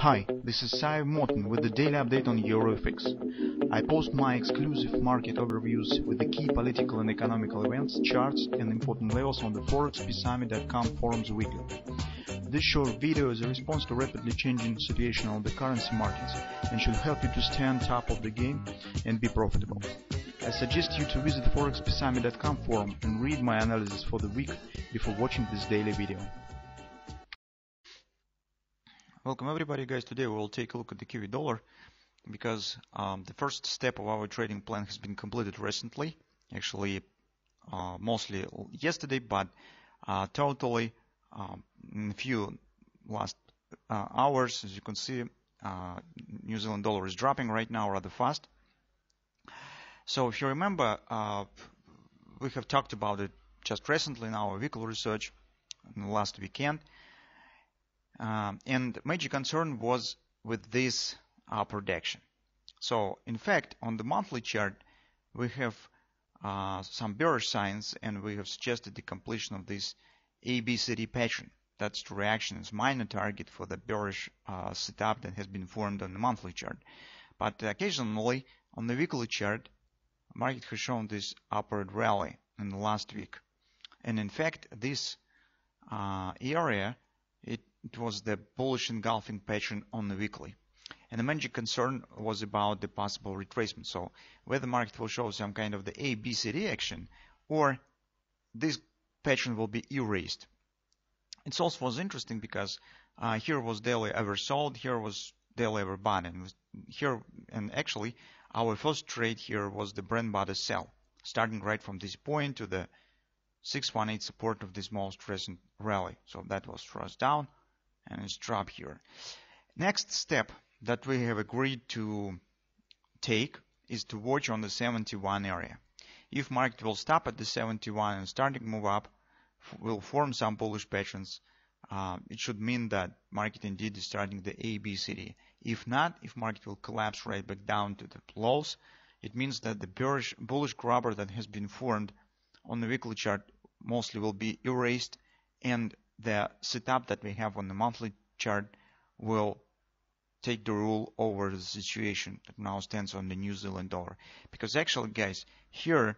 Hi, this is Sive Morten with the daily update on EuroFX. I post my exclusive market overviews with the key political and economical events, charts and important levels on the ForexPeaceArmy.com forums weekly. This short video is a response to rapidly changing situation on the currency markets and should help you to stay on top of the game and be profitable. I suggest you to visit ForexPeaceArmy.com forum and read my analysis for the week before watching this daily video. Welcome everybody, guys. Today we will take a look at the Kiwi dollar because the first step of our trading plan has been completed recently, actually mostly yesterday, but totally in a few last hours. As you can see, New Zealand dollar is dropping right now rather fast. So if you remember, we have talked about it just recently in our weekly research in the last weekend. And major concern was with this upward action. So in fact, on the monthly chart, we have some bearish signs, and we have suggested the completion of this ABCD pattern. That's the reaction is minor target for the bearish setup that has been formed on the monthly chart. But occasionally on the weekly chart, market has shown this upward rally in the last week. And in fact, this area, it was the bullish engulfing pattern on the weekly. And the major concern was about the possible retracement. So whether the market will show some kind of the ABCD action or this pattern will be erased. It also was interesting because here was daily oversold, here was daily overbought, and here, and actually our first trade here was the bread and butter sell, starting right from this point to the 618 support of this most recent rally. So that was thrust down and it's dropped here. Next step that we have agreed to take is to watch on the 71 area. If market will stop at the 71 and starting move up, will form some bullish patterns, it should mean that market indeed is starting the ABCD. If not, if market will collapse right back down to the lows, it means that the bullish grabber that has been formed on the weekly chart mostly will be erased, and the setup that we have on the monthly chart will take the rule over the situation that now stands on the New Zealand dollar. Because actually, guys, here,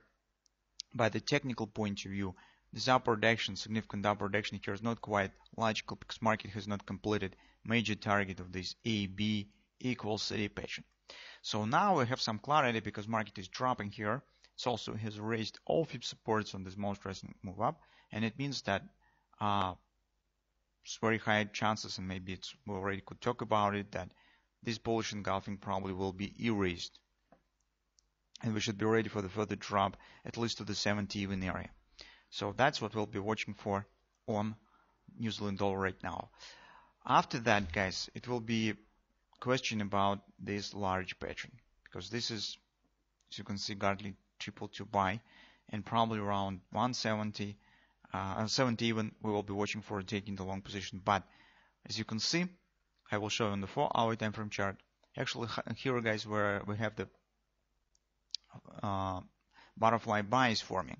by the technical point of view, this upward action, significant upward action here is not quite logical because market has not completed major target of this AB equals CD pattern. So now we have some clarity because market is dropping here. It also has raised all fib supports on this most recent move up, and it means that it's very high chances, and maybe we already could talk about it, that this bullish engulfing probably will be erased, and we should be ready for the further drop at least to the 70 even area. So that's what we'll be watching for on New Zealand dollar right now. After that, guys, it will be a question about this large pattern, because this is, as you can see, Gartley 222 buy, and probably around 170 70 even we will be watching for taking the long position. But as you can see, I will show you on the 4-hour time frame chart. Actually here, guys, where we have the butterfly buy is forming,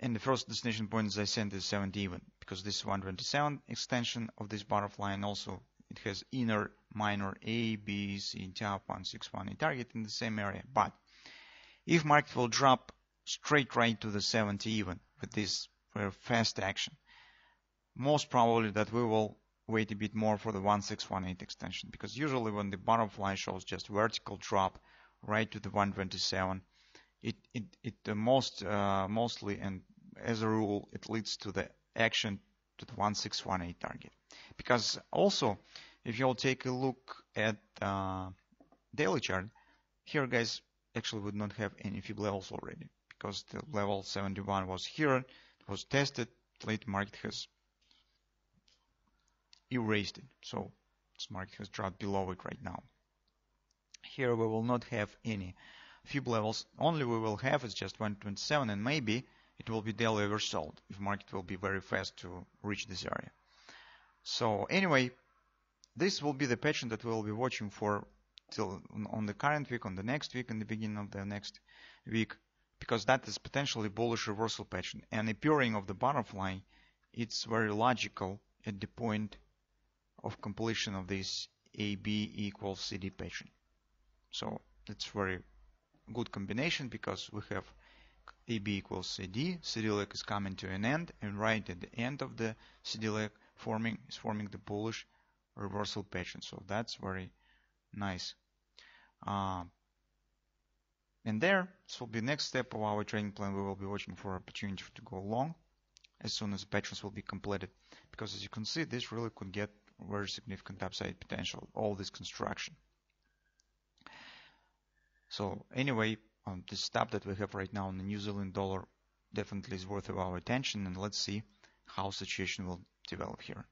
and the first destination point, as I said, is 70 even, because this is 127 extension of this butterfly, and also it has inner minor A, B, C, top 161 target in the same area. But if market will drop straight right to the 70 even with this very fast action, most probably that we will wait a bit more for the 1618 extension, because usually when the butterfly shows just vertical drop right to the 127, it mostly, and as a rule, it leads to the action to the 1618 target. Because also, if you'll take a look at daily chart here, guys, actually would not have any fib levels already, because the level 71 was here, it was tested, late market has erased it, so this market has dropped below it right now. Here we will not have any fib levels, only we will have is just 127, and maybe it will be daily oversold if market will be very fast to reach this area. So anyway, this will be the pattern that we will be watching for till on the current week, on the next week, and the beginning of the next week, because that is potentially bullish reversal pattern. And appearing of the butterfly, it's very logical at the point of completion of this AB equals CD pattern. So it's very good combination because we have AB equals CD, CD leg is coming to an end, and right at the end of the CD leg is forming the bullish reversal pattern. So that's very nice. And there, this will be the next step of our trading plan. We will be watching for opportunity to go long as soon as the patterns will be completed, because as you can see, this really could get very significant upside potential, all this construction. So anyway, the stop that we have right now in the New Zealand dollar definitely is worth of our attention, and let's see how situation will develop here.